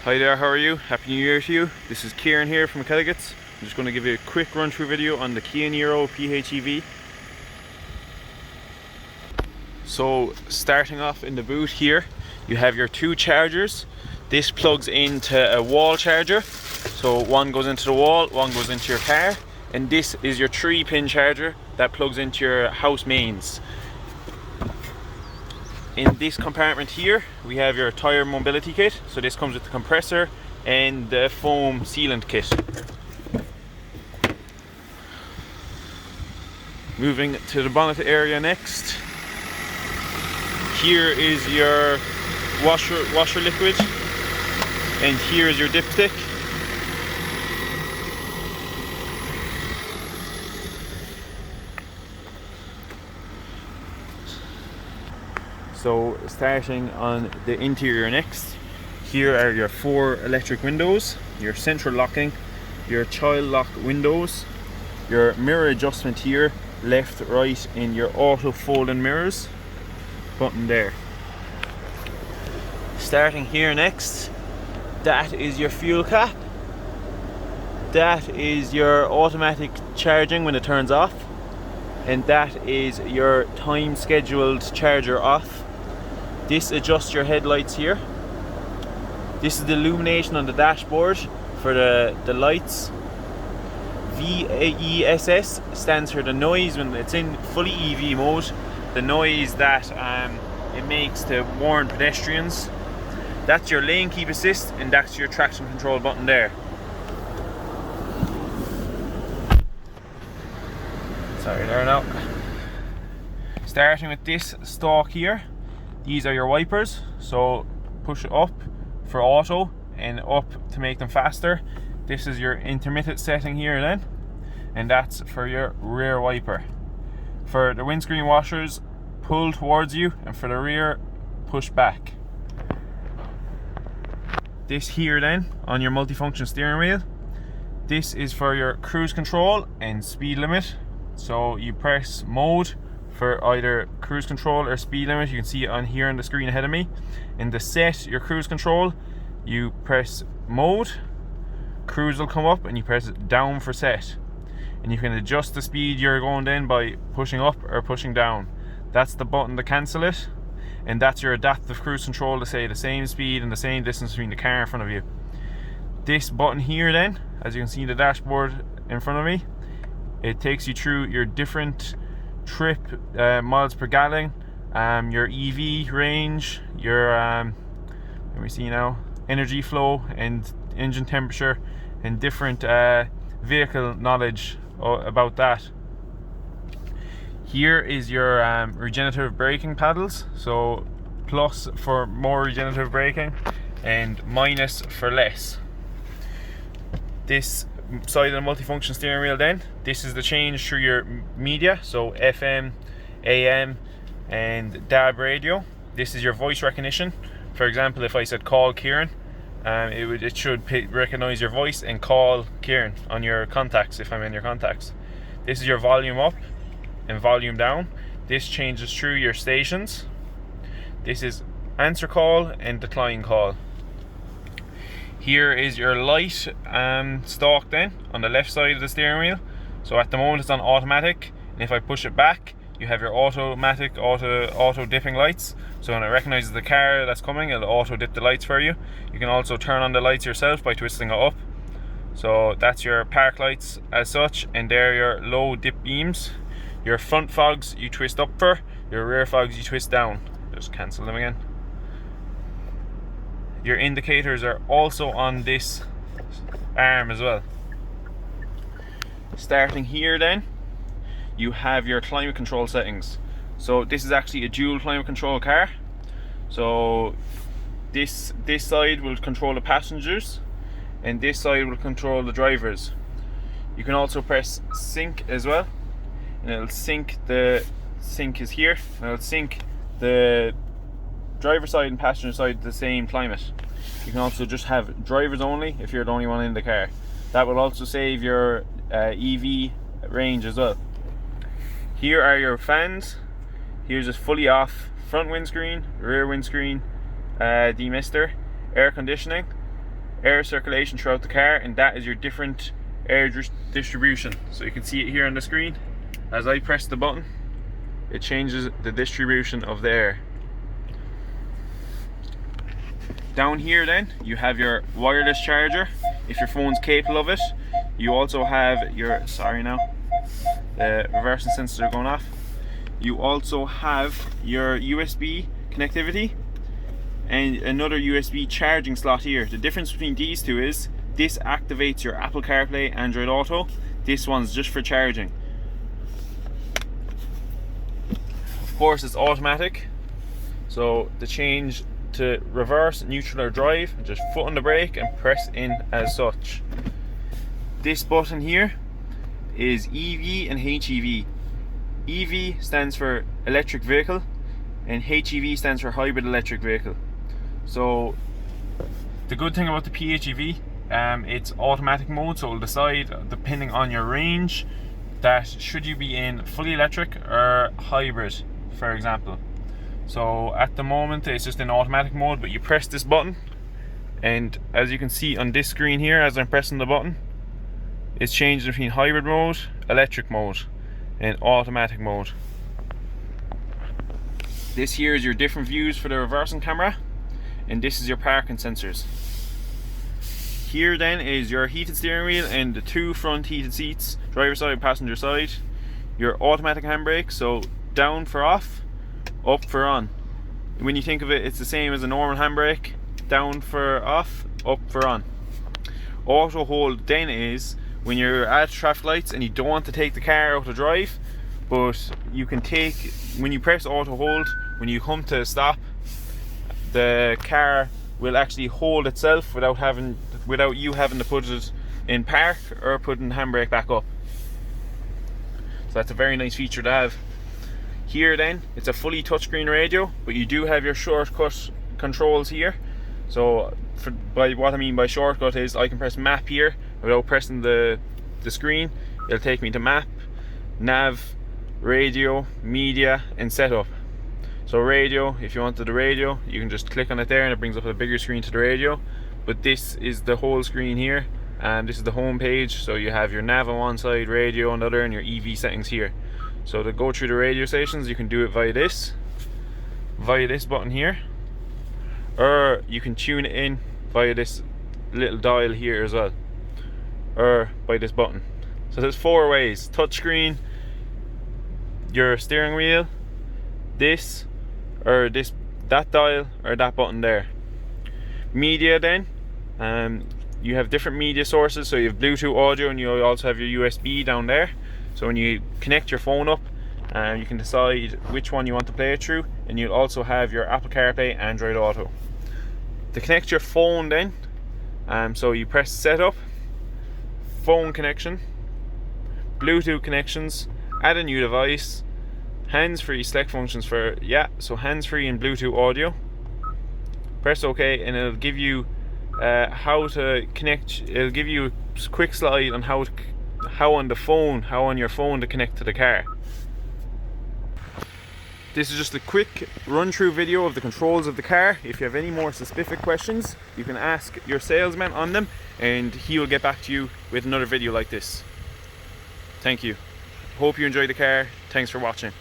Hi there, how are you? Happy New Year to you. This is Kieran here from McElligot's. I'm just going to give you a quick run through video on the Kia Niro PHEV. So starting off in the boot here, you have your two chargers. This plugs into a wall charger. So one goes into the wall, one goes into your car. And this is your 3-pin charger that plugs into your house mains. In this compartment here, we have your tyre mobility kit. So this comes with the compressor and the foam sealant kit. Moving to the bonnet area next. Here is your washer liquid, and here is your dipstick. So starting on the interior next, here are your 4 electric windows, your central locking, your child lock windows, your mirror adjustment here, left, right, in your auto folding mirrors button there. Starting here next, that is your fuel cap, that is your automatic charging when it turns off, and that is your time scheduled charger off. This adjusts your headlights here. This is the illumination on the dashboard for the lights. VESS stands for the noise when it's in fully EV mode, the noise that it makes to warn pedestrians. That's your lane keep assist, and that's your traction control button there. Sorry there now. Starting with this stalk here, these are your wipers, so push it up for auto and up to make them faster. This is your intermittent setting here then, and that's for your rear wiper. For the windscreen washers, pull towards you, and for the rear, push back. This here then, on your multifunction steering wheel, this is for your cruise control and speed limit. So you press mode for either cruise control or speed limit. You can see it on here on the screen ahead of me. And to set your cruise control, you press mode, cruise will come up, and you press down for set. And you can adjust the speed you're going then by pushing up or pushing down. That's the button to cancel it, and that's your adaptive cruise control to say the same speed and the same distance between the car in front of you. This button here then, as you can see in the dashboard in front of me, it takes you through your different trip miles per gallon, your EV range, your let me see now, energy flow and engine temperature, and different vehicle knowledge about that. Here is your regenerative braking paddles, so plus for more regenerative braking and minus for less. This side of the multifunction steering wheel then, this is the change through your media, so FM, AM and DAB radio. This is your voice recognition. For example, if I said call Kieran, it should recognize your voice and call Kieran on your contacts if I'm in your contacts. This is your volume up and volume down. This changes through your stations. This is answer call and decline call. Here is your light stalk then on the left side of the steering wheel. So at the moment it's on automatic, and if I push it back, you have your automatic auto dipping lights. So when it recognizes the car that's coming, it'll auto dip the lights for you. You can also turn on the lights yourself by twisting it up. So that's your park lights as such, and they're your low dip beams. Your front fogs you twist up for, your rear fogs you twist down. Just cancel them again. Your indicators are also on this arm as well. Starting here then, you have your climate control settings. So this is actually a dual climate control car. So this side will control the passengers, and this side will control the drivers. You can also press sync as well, and it'll sync is here, and it'll sync the driver side and passenger side the same climate. You can also just have drivers only if you're the only one in the car. That will also save your EV range as well. Here are your fans. Here's just fully off front windscreen, rear windscreen, demister, air conditioning, air circulation throughout the car, and that is your different air distribution. So you can see it here on the screen. As I press the button, it changes the distribution of the air. Down here then, you have your wireless charger, if your phone's capable of it. You also have your, sorry now, the reversing sensors are going off. You also have your USB connectivity and another USB charging slot here. The difference between these two is this activates your Apple CarPlay, Android Auto. This one's just for charging. Of course, it's automatic, so to change to reverse, neutral or drive, just foot on the brake and press in as such. This button here is EV and HEV. EV stands for electric vehicle and HEV stands for hybrid electric vehicle. So the good thing about the PHEV, it's automatic mode, so it'll decide depending on your range that should you be in fully electric or hybrid, for example. So at the moment it's just in automatic mode, but you press this button and as you can see on this screen here, as I'm pressing the button, it's changed between hybrid mode, electric mode and automatic mode. This here is your different views for the reversing camera, and this is your parking sensors. Here then is your heated steering wheel and the two front heated seats, driver side, passenger side. Your automatic handbrake, so down for off, up for on. When you think of it, it's the same as a normal handbrake. Down for off, up for on. Auto hold then is when you're at traffic lights and you don't want to take the car out to drive, but you can take, when you press auto hold, when you come to a stop, the car will actually hold itself without you having to put it in park or putting the handbrake back up. So that's a very nice feature to have. Here then, it's a fully touchscreen radio, but you do have your shortcut controls here. So by what I mean by shortcut is I can press map here without pressing the screen. It'll take me to map, nav, radio, media and setup. So radio, if you wanted the radio, you can just click on it there and it brings up a bigger screen to the radio. But this is the whole screen here, and this is the home page. So you have your nav on one side, radio on the other, and your EV settings here. So to go through the radio stations, you can do it via this button here, or you can tune it in via this little dial here as well, or by this button. So there's 4 ways: touchscreen, your steering wheel, this, or that dial, or that button there. Media then, you have different media sources. So you have Bluetooth audio and you also have your USB down there. So when you connect your phone up, you can decide which one you want to play it through, and you'll also have your Apple CarPlay, Android Auto. To connect your phone then, so you press setup, phone connection, Bluetooth connections, add a new device, hands-free, select functions for, so hands-free and Bluetooth audio. Press OK and it'll give you how to connect. It'll give you a quick slide on how on your phone to connect to the car. This is just a quick run through video of the controls of the car. If you have any more specific questions, you can ask your salesman on them and he will get back to you with another video like this. Thank you. Hope you enjoyed the car. Thanks for watching.